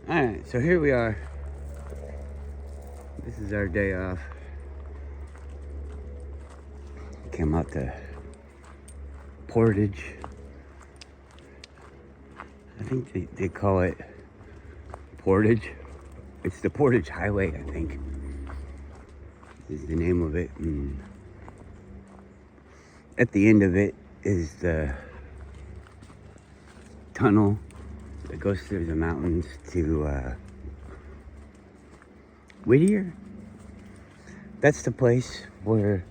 Alright, so here we are. This is our day off. Came out to Portage. I think they call it Portage. It's the Portage Highway, I think, is the name of it. And at the end of it is the tunnel that goes through the mountains to Whittier. That's the place where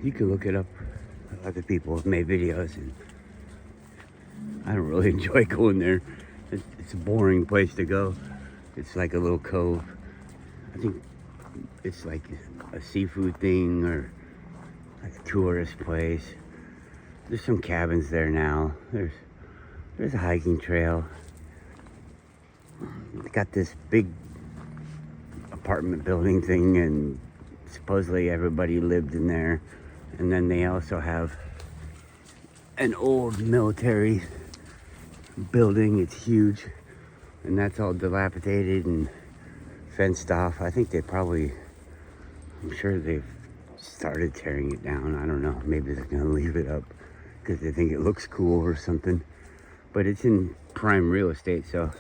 you can look it up. Other people have made videos, and I don't really enjoy going there. It's a boring place to go. It's like a little cove. I think it's like a seafood thing or like a tourist place. There's some cabins there now. There's a hiking trail. They got this big apartment building thing, and supposedly everybody lived in there. And then they also have an old military building. It's huge, and that's all dilapidated and fenced off. I think I'm sure they've started tearing it down. I don't know, maybe they're gonna leave it up because they think it looks cool or something. But it's in prime real estate, so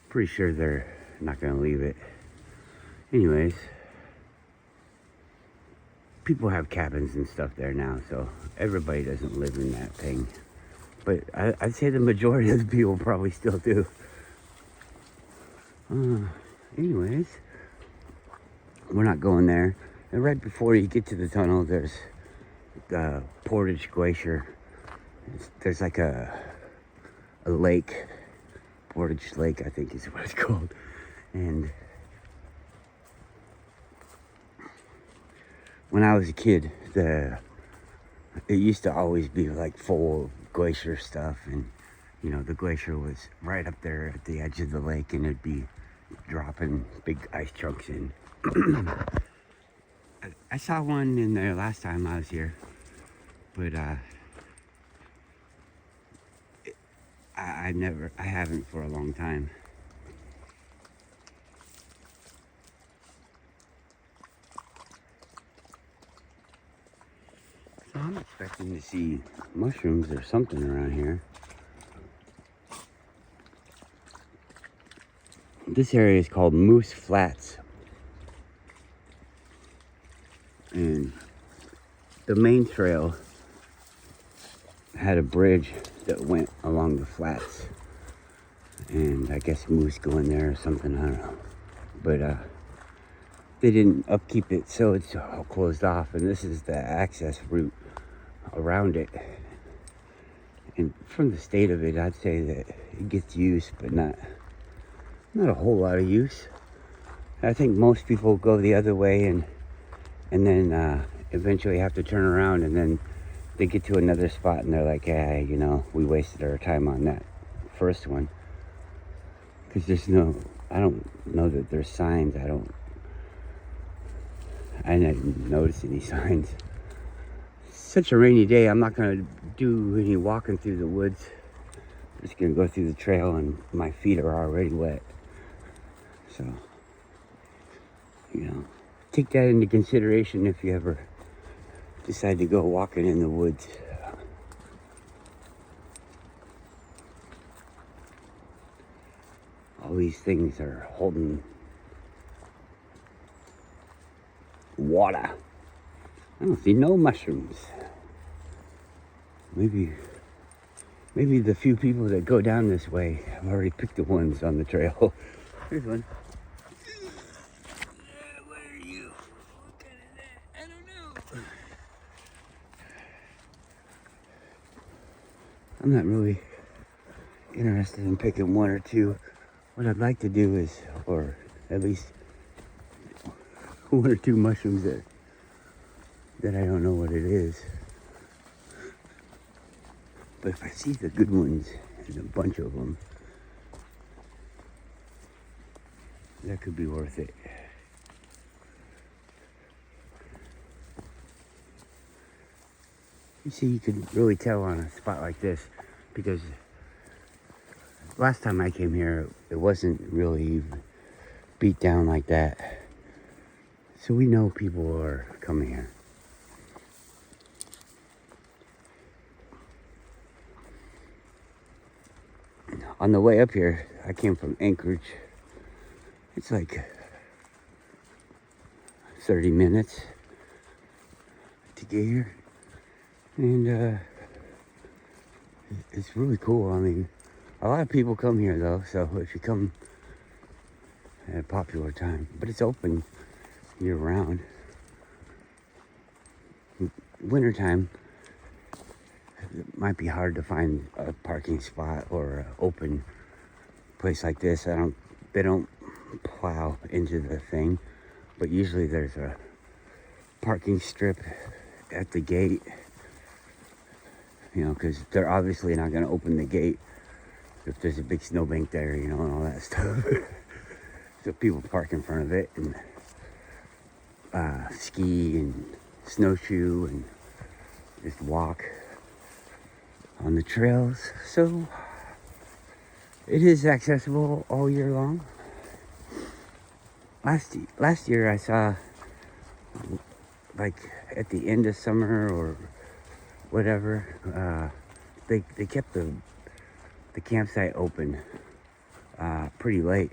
pretty sure they're not gonna leave it. Anyways, people have cabins and stuff there now, so everybody doesn't live in that thing. But I'd say the majority of the people probably still do. Anyways, we're not going there. And right before you get to the tunnel, there's the Portage Glacier. There's like a lake, Portage Lake, I think is what it's called. And when I was a kid, it used to always be like full of glacier stuff, and you know, the glacier was right up there at the edge of the lake, and it'd be dropping big ice chunks in. I saw one in there last time I was here, but I haven't for a long time. So I'm expecting to see mushrooms or something around here. This area is called Moose Flats. And the main trail had a bridge that went along the flats. And I guess moose go in there or something, I don't know. But they didn't upkeep it, so it's all closed off. And this is the access route around it. And from the state of it, I'd say that it gets use, but not a whole lot of use. I think most people go the other way and then eventually have to turn around, and then they get to another spot and they're like, yeah, you know, we wasted our time on that first one. Because I don't know that there's signs. I didn't notice any signs. It's such a rainy day, I'm not gonna do any walking through the woods. I'm just gonna go through the trail, and my feet are already wet. So, you know, take that into consideration if you ever decide to go walking in the woods. All these things are holding water. I don't see no mushrooms. Maybe the few people that go down this way have already picked the ones on the trail. Here's one. Where are you? What kind is that? I don't know. I'm not really interested in picking one or two. What I'd like to do is, or at least one or two mushrooms that I don't know what it is. But if I see the good ones, and a bunch of them, that could be worth it. You see, you can really tell on a spot like this because last time I came here, it wasn't really beat down like that. So we know people are coming here. On the way up here, I came from Anchorage. It's like 30 minutes to get here. And it's really cool. I mean, a lot of people come here though, so if you come at a popular time, but it's open year round. Wintertime, it might be hard to find a parking spot or an open place like this. They don't plow into the thing, but usually there's a parking strip at the gate, you know, because they're obviously not going to open the gate if there's a big snowbank there, you know, and all that stuff. So people park in front of it and ski and snowshoe and just walk on the trails. So it is accessible all year long. Last year I saw, like at the end of summer or whatever, they kept the campsite open pretty late,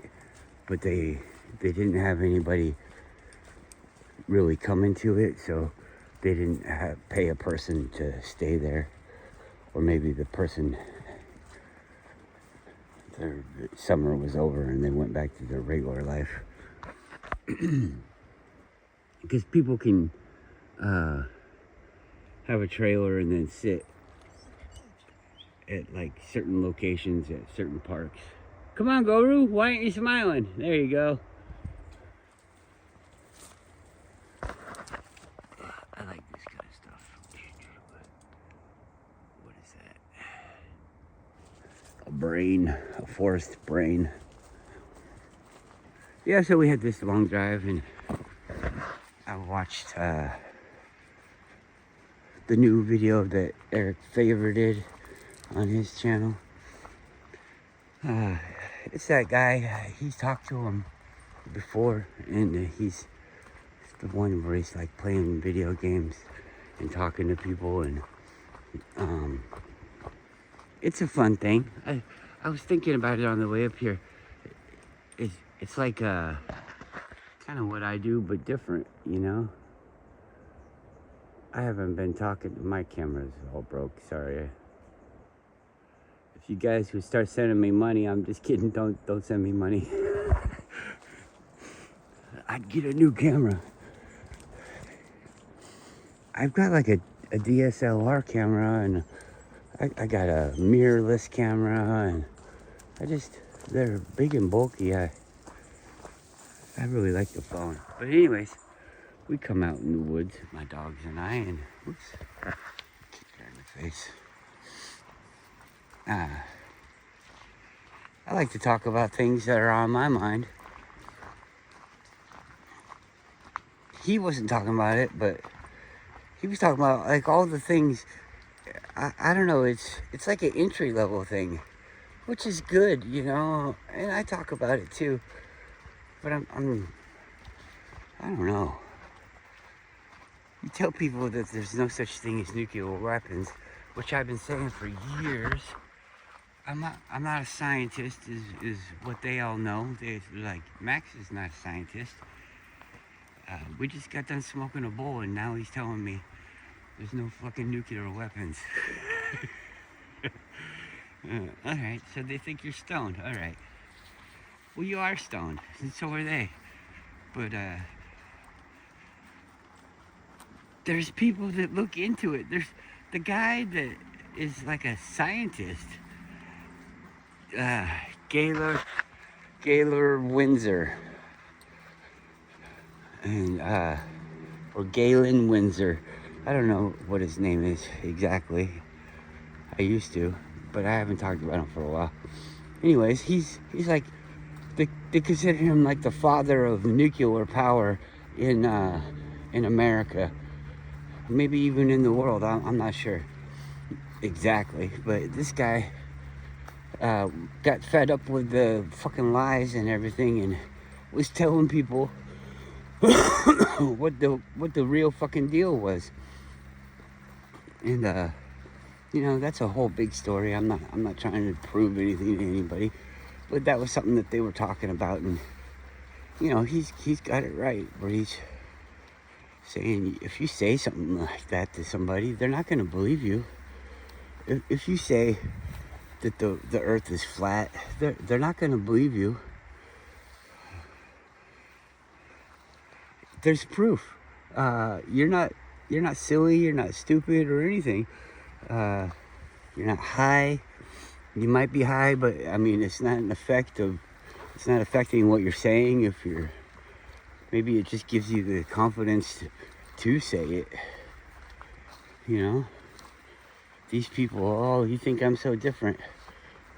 but they didn't have anybody really come into it, so they didn't pay a person to stay there, or maybe the person, their summer was over and they went back to their regular life. Because people can have a trailer and then sit at like certain locations at certain parks. Come on, Goru, why aren't you smiling? There you go. I like this kind of stuff. What is that? A brain, a forest brain. Yeah, so we had this long drive and I watched the new video that Eric Favor did on his channel. It's that guy, he's talked to him before, and he's the one where he's like playing video games and talking to people, and it's a fun thing. I was thinking about it on the way up here. It's like kind of what I do, but different, you know? I haven't been talking, my camera's all broke, sorry. If you guys would start sending me money, I'm just kidding, don't send me money. I'd get a new camera. I've got like a DSLR camera, and I got a mirrorless camera, and they're big and bulky. I really like the phone. But anyways, we come out in the woods, my dogs and I, and whoops, kicked her in the face. I like to talk about things that are on my mind. He wasn't talking about it, but he was talking about like all the things. I don't know, it's like an entry level thing, which is good, you know, and I talk about it too, but I don't know. You tell people that there's no such thing as nuclear weapons, which I've been saying for years. I'm not a scientist, is what they all know. They're like, Max is not a scientist. We just got done smoking a bowl, and now he's telling me there's no fucking nuclear weapons. Alright, so they think you're stoned. Alright. Well, you are stoned, and so are they. But, there's people that look into it. There's the guy that is like a scientist. Gaylor Windsor. And, or Galen Windsor. I don't know what his name is exactly. I used to, but I haven't talked about him for a while. Anyways, he's like, they consider him like the father of nuclear power in America. Maybe even in the world, I'm not sure exactly. But this guy, got fed up with the fucking lies and everything, and was telling people what the real fucking deal was. And that's a whole big story. I'm not trying to prove anything to anybody, but that was something that they were talking about, and he's got it right, where he's saying if you say something like that to somebody, they're not going to believe you. If you say that the earth is flat, they're not going to believe you. There's proof. You're not silly, you're not stupid or anything. You're not high. You might be high, but I mean, it's not affecting what you're saying. Maybe it just gives you the confidence to say it. These people, oh, you think I'm so different.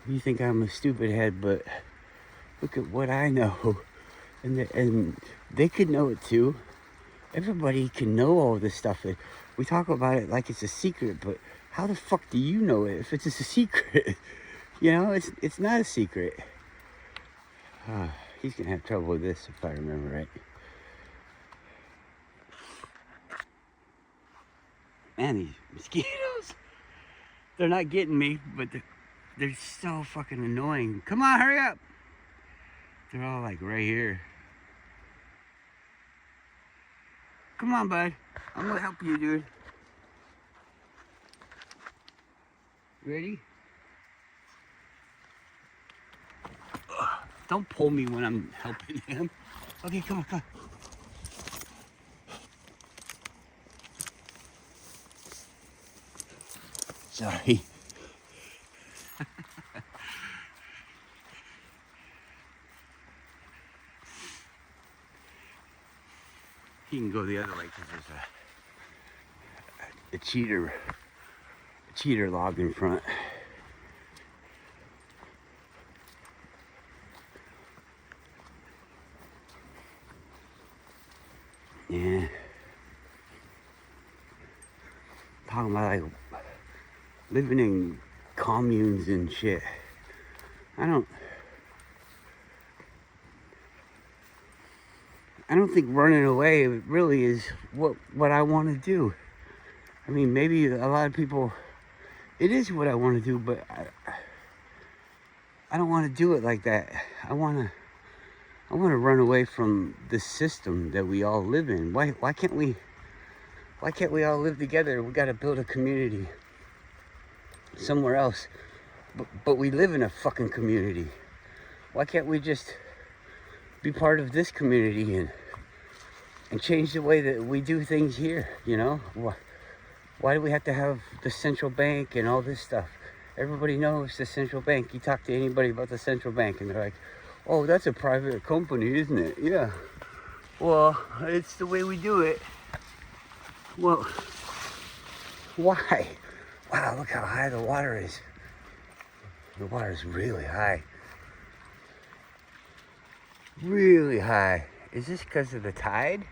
You think I'm a stupid head, but look at what I know. And they could know it too. Everybody can know all this stuff. We talk about it like it's a secret, but how the fuck do you know it if it's just a secret? It's not a secret. He's gonna have trouble with this if I remember right. Man, these mosquitoes, they're not getting me, but they're so fucking annoying. Come on, hurry up. They're all like right here. Come on, bud. I'm gonna help you, dude. Ready? Don't pull me when I'm helping him. Okay, come on. Sorry. He can go the other way because there's a cheater log in front. Yeah. Talking about like living in communes and shit. I don't think running away really is what I want to do. I mean, maybe a lot of people, it is what I want to do, but I don't want to do it like that. I want to run away from the system that we all live in. Why can't we all live together? We got to build a community somewhere else. But we live in a fucking community. Why can't we just be part of this community and change the way that we do things here? Why do we have to have the central bank and all this stuff? Everybody knows the central bank. You talk to anybody about the central bank and they're like, oh, that's a private company, isn't it? Yeah. Well, it's the way we do it. Well, why? Wow, look how high the water is. The water is really high. Really high. Is this because of the tide?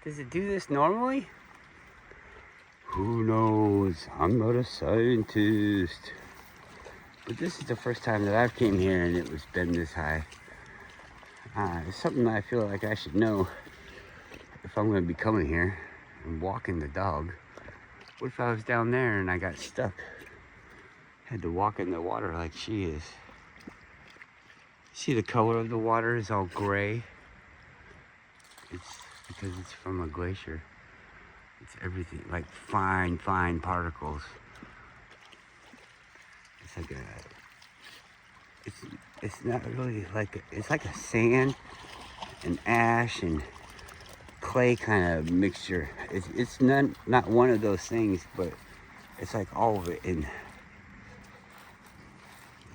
Does it do this normally? Who knows? I'm not a scientist. But this is the first time that I've came here and it was been this high. It's something that I feel like I should know if I'm going to be coming here and walking the dog. What if I was down there and I got stuck? Had to walk in the water like she is. See the color of the water is all gray? It's because it's from a glacier. It's everything, like fine particles. It's like it's not really like, it's like a sand and ash and clay kind of mixture. It's not one of those things, but it's like all of it. And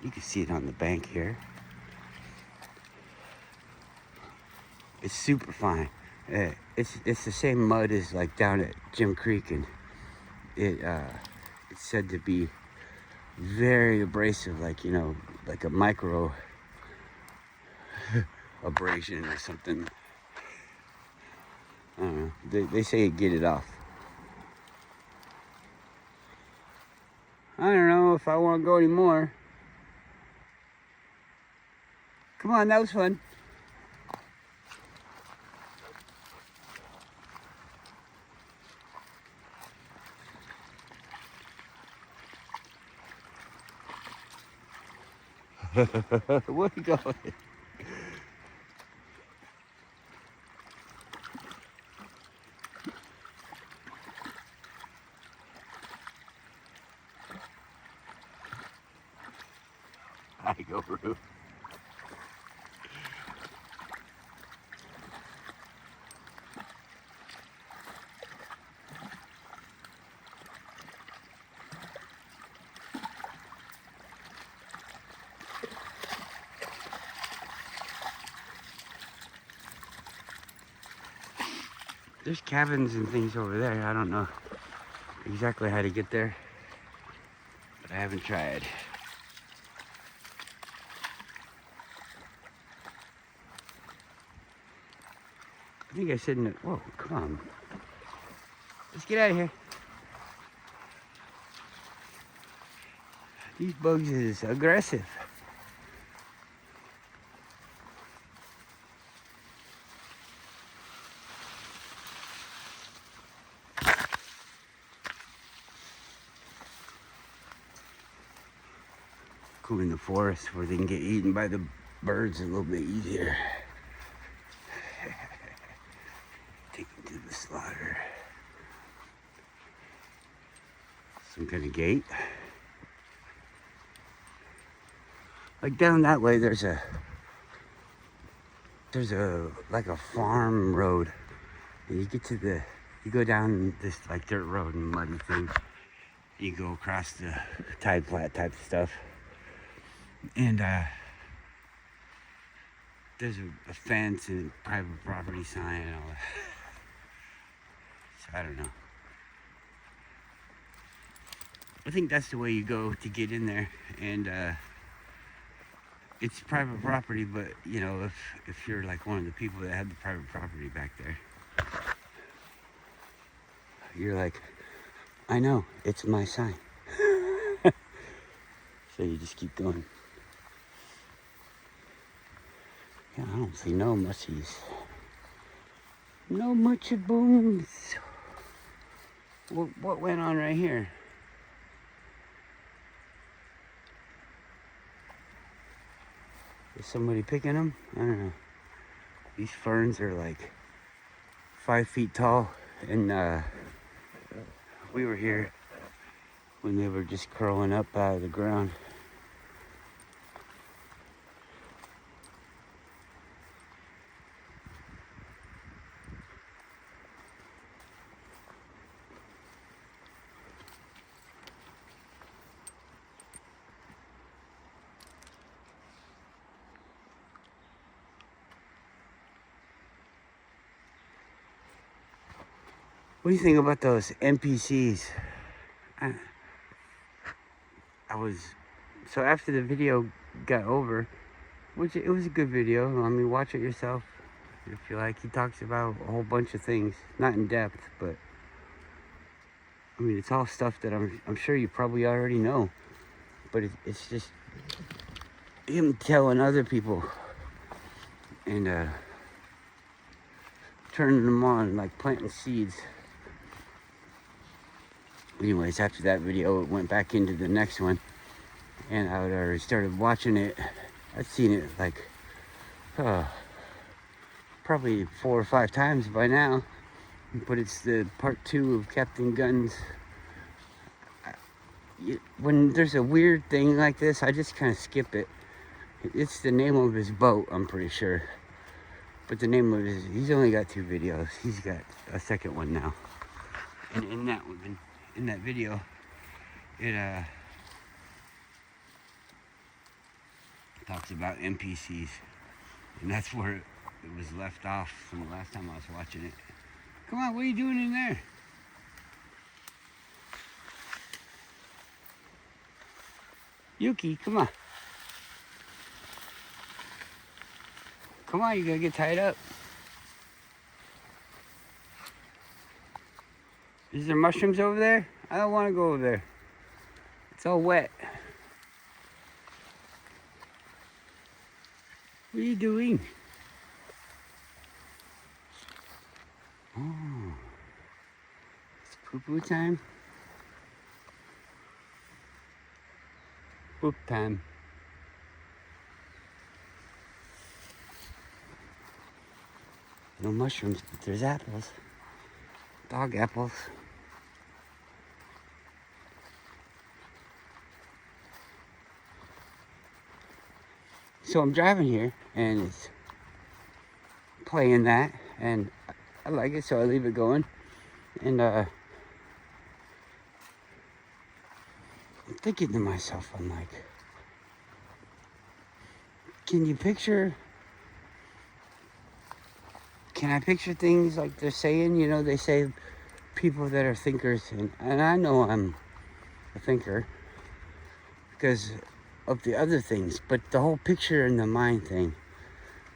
you can see it on the bank here. It's super fine. It's the same mud as like down at Jim Creek, and it's said to be very abrasive, like like a micro abrasion or something. I don't know. They say get it off. I don't know if I want to go anymore. Come on, that was fun. Where are you going? I go, Roo. There's cabins and things over there. I don't know exactly how to get there, but I haven't tried. I think I said in it. Whoa, come on. Let's get out of here. These bugs is aggressive. Go in the forest where they can get eaten by the birds a little bit easier. Take them to the slaughter. Some kind of gate. Like down that way, there's a like a farm road. And you get to you go down this like dirt road and muddy thing. You go across the tide flat type stuff. And there's a fence and private property sign and all that. So I don't know. I think that's the way you go to get in there, and it's private property, but you know, if you're like one of the people that had the private property back there, you're like, I know, it's my sign. So you just keep going. Yeah, I don't see no mushies. No mucha booms. What went on right here? Is somebody picking them? I don't know. These ferns are like 5 feet tall, and we were here when they were just curling up out of the ground. What do you think about those NPCs? So after the video got over, which it was a good video. I mean, watch it yourself if you like. He talks about a whole bunch of things, not in depth, but I mean, it's all stuff that I'm sure you probably already know. But it's just him telling other people and turning them on, like planting seeds. Anyways, after that video, it went back into the next one, and I had already started watching it. I'd seen it like probably 4 or 5 times by now, but it's the part 2 of Captain Gunn's. When there's a weird thing like this, I just kind of skip it. It's the name of his boat, I'm pretty sure, but the name of he's only got 2 videos. He's got a second one now, and in that video, it talks about NPCs, and that's where it was left off from the last time I was watching it. Come on, what are you doing in there? Yuki, come on. Come on, you gotta get tied up. Is there mushrooms over there? I don't want to go over there. It's all wet. What are you doing? Oh, it's poo-poo time. Poop time. No mushrooms, but there's apples. Dog apples. So I'm driving here and it's playing that and I like it, so I leave it going. And I'm thinking to myself, I'm like, can I picture things like they're saying? You know, they say people that are thinkers, and I know I'm a thinker because of the other things, but the whole picture in the mind thing,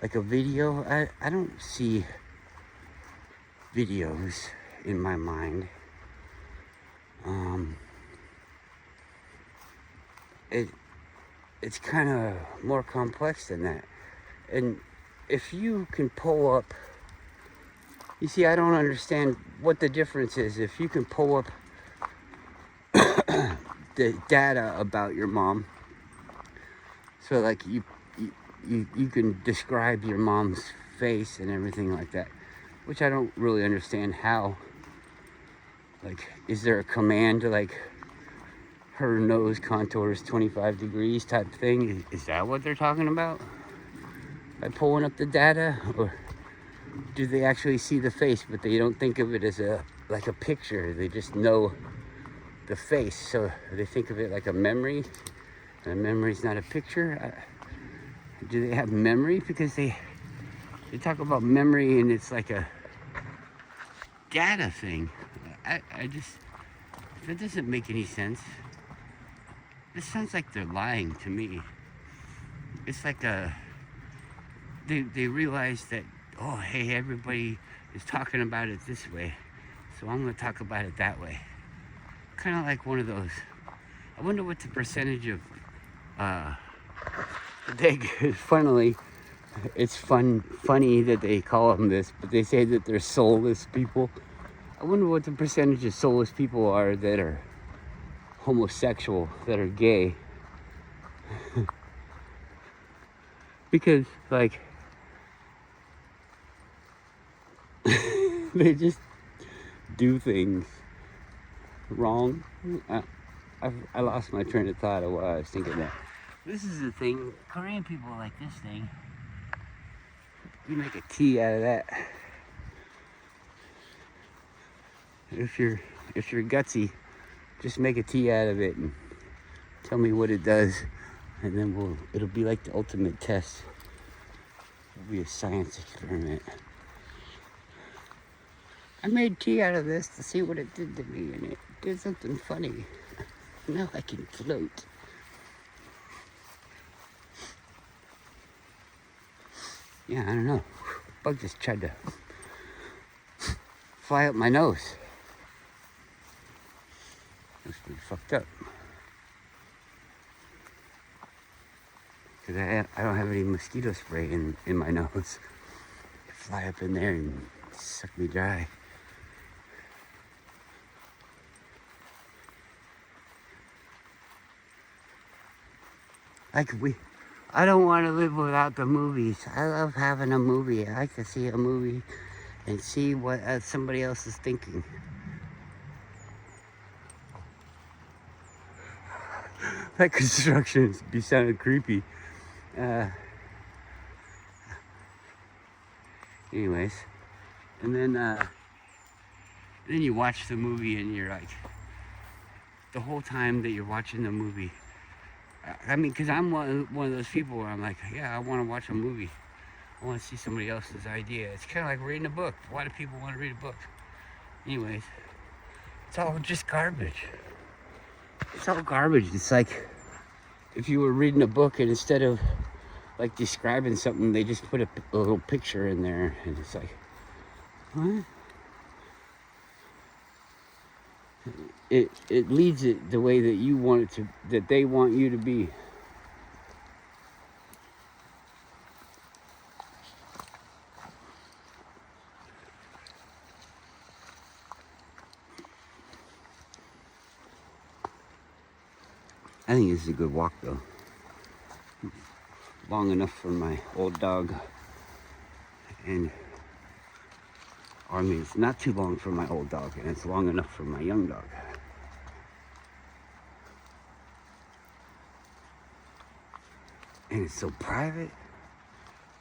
like a video, I don't see videos in my mind. It's kind of more complex than that. And if you can pull up, you see, I don't understand what the difference is. If you can pull up the data about your mom, so like you can describe your mom's face and everything like that, which I don't really understand how. Like, is there a command to like her nose contours 25 degrees type thing? Is that what they're talking about by pulling up the data? Or do they actually see the face, but they don't think of it as like a picture? They just know the face, so they think of it like a memory, and a memory's not a picture. Do they have memory? Because they talk about memory and it's like a data thing. I just, that doesn't make any sense. It sounds like they're lying to me. It's like they realize that, oh, hey, everybody is talking about it this way, so I'm going to talk about it that way. Kind of like one of those. I wonder what the percentage of, funnily, it's funny that they call them this, but they say that they're soulless people. I wonder what the percentage of soulless people are that are homosexual, that are gay. Because, like, they just do things wrong. I lost my train of thought of what I was thinking that. This is the thing, Korean people like this thing. You make a tea out of that. If you're gutsy, just make a tea out of it and tell me what it does, and then it'll be like the ultimate test. It'll be a science experiment. I made tea out of this to see what it did to me, and it did something funny. Now I can float. Yeah, I don't know. Bug just tried to fly up my nose. Looks pretty fucked up. Because I don't have any mosquito spray in my nose. Fly up in there and suck me dry. Like I don't want to live without the movies. I love having a movie. I like to see a movie and see what somebody else is thinking. That construction be sounding creepy. Anyways, and then you watch the movie and you're like, the whole time that you're watching the movie, I mean, because I'm one of those people where I'm like, yeah, I want to watch a movie. I want to see somebody else's idea. It's kind of like reading a book. Why do people want to read a book? Anyways, it's all just garbage. It's all garbage. It's like if you were reading a book and instead of like describing something, they just put a little picture in there, and it's like, what? It leads it the way that you want it to, that they want you to be. think this is a good walk though. Long enough for my old dog, and or I mean, it's not too long for my old dog, and it's long enough for my young dog. And it's so private.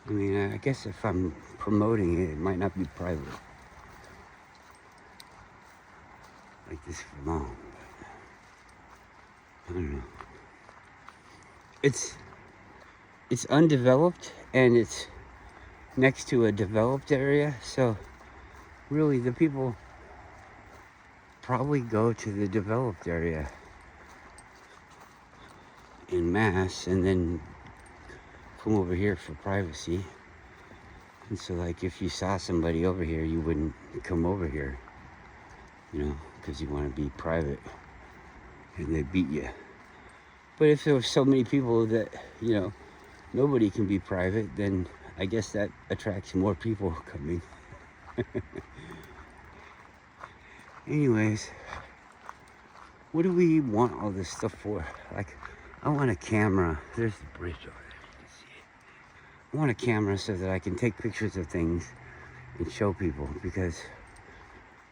I mean, I guess if I'm promoting it, it might not be private like this for long. But I don't know. It's undeveloped, and it's next to a developed area, so really the people probably go to the developed area en masse and then come over here for privacy. And so like if you saw somebody over here, you wouldn't come over here, you know, because you want to be private and they beat you. But if there were so many people that, you know, nobody can be private, then I guess that attracts more people coming. Anyways, what do we want all this stuff for? Like, I want a camera. There's the bridge over there. You can see it. I want a camera so that I can take pictures of things and show people, because,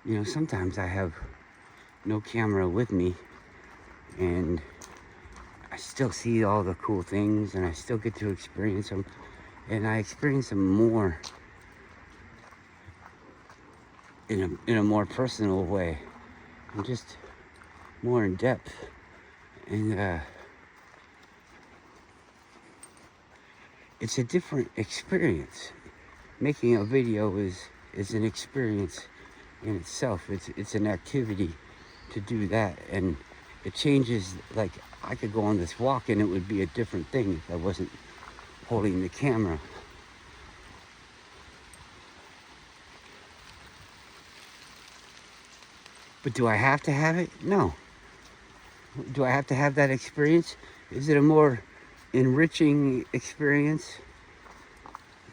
you know, sometimes I have no camera with me and I still see all the cool things and I still get to experience them, and I experience them more in a more personal way and just more in depth. And it's a different experience. Making a video is an experience in itself. It's an activity to do that, and it changes. Like, I could go on this walk and it would be a different thing if I wasn't holding the camera. But do I have to have it? No. Do I have to have that experience? Is it a more enriching experience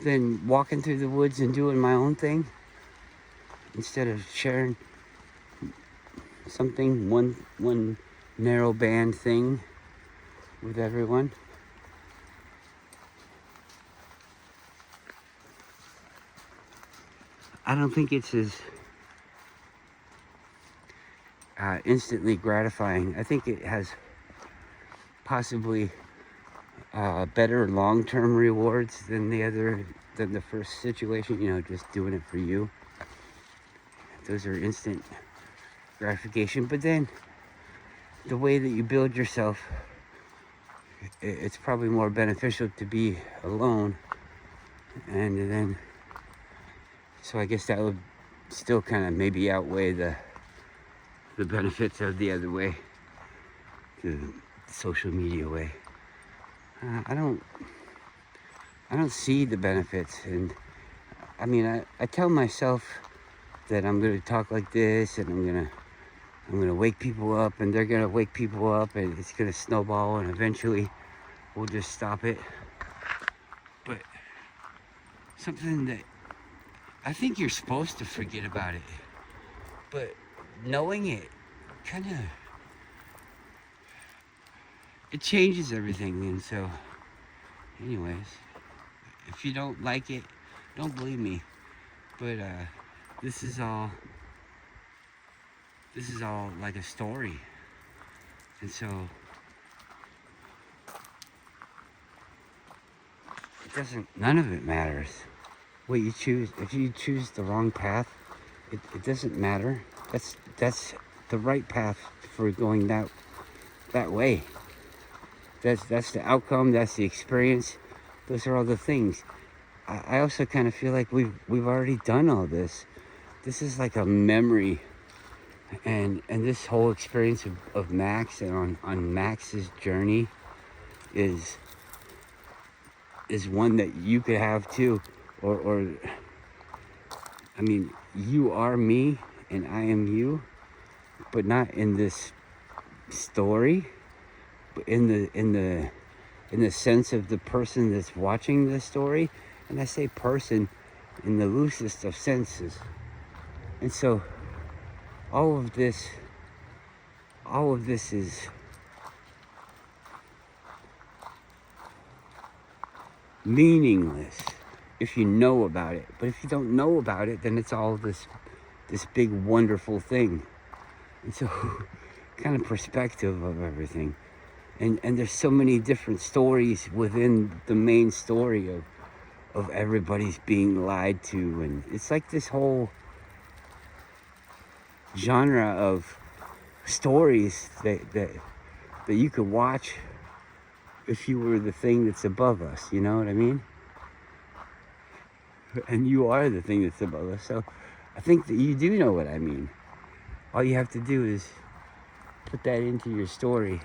than walking through the woods and doing my own thing instead of sharing something, one narrow band thing with everyone? I don't think it's as instantly gratifying. I think it has possibly better long-term rewards than the first situation, you know, just doing it for you. Those are instant gratification. But then the way that you build yourself, it's probably more beneficial to be alone. And then, so I guess that would still kind of maybe outweigh the benefits of the other way, the social media way. I don't see the benefits. And I mean, I tell myself that I'm gonna talk like this, and I'm gonna wake people up, and they're gonna wake people up, and it's gonna snowball, and eventually we'll just stop it. But something that I think you're supposed to forget about it, but knowing it kind of, it changes everything. And so anyways, if you don't like it, don't believe me, but this is all like a story. And so none of it matters what you choose. If you choose the wrong path, it doesn't matter. That's the right path for going that way. That's the outcome. That's the experience. Those are all the things. I also kind of feel like we've already done all this. This is like a memory, and this whole experience of Max and on Max's journey is one that you could have too, or I mean, you are me and I am you, but not in this story, but in the sense of the person that's watching the story. And I say person in the loosest of senses. And so all of this is meaningless if you know about it. But if you don't know about it, then it's all this big wonderful thing. And so kind of perspective of everything. And there's so many different stories within the main story of everybody's being lied to, and it's like this whole genre of stories that you could watch if you were the thing that's above us, you know what I mean? And you are the thing that's above us, so I think that you do know what I mean. All you have to do is put that into your story.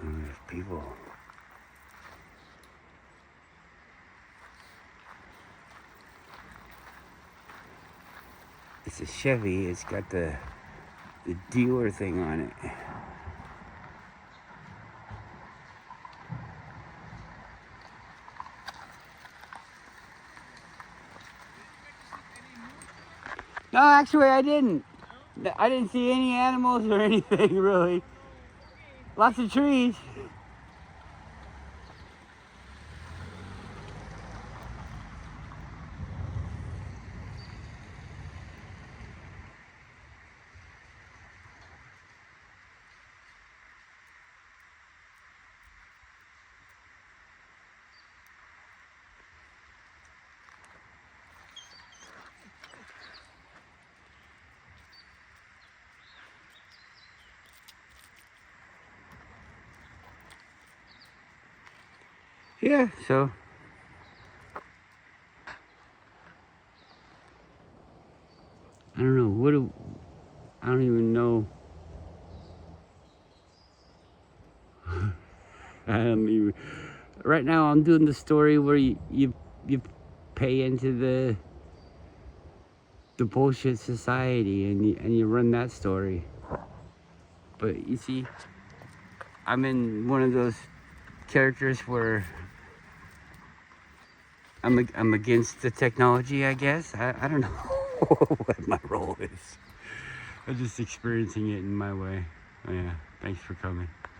There's people. It's a Chevy. It's got the dealer thing on it. No, actually, I didn't. I didn't see any animals or anything, really. Lots of trees. Yeah, so I don't know. I don't even know. I don't even. Right now, I'm doing the story where you pay into the bullshit society and you run that story. But you see, I'm in one of those characters where I'm against the technology, I guess. I don't know what my role is. I'm just experiencing it in my way. Oh, yeah, thanks for coming.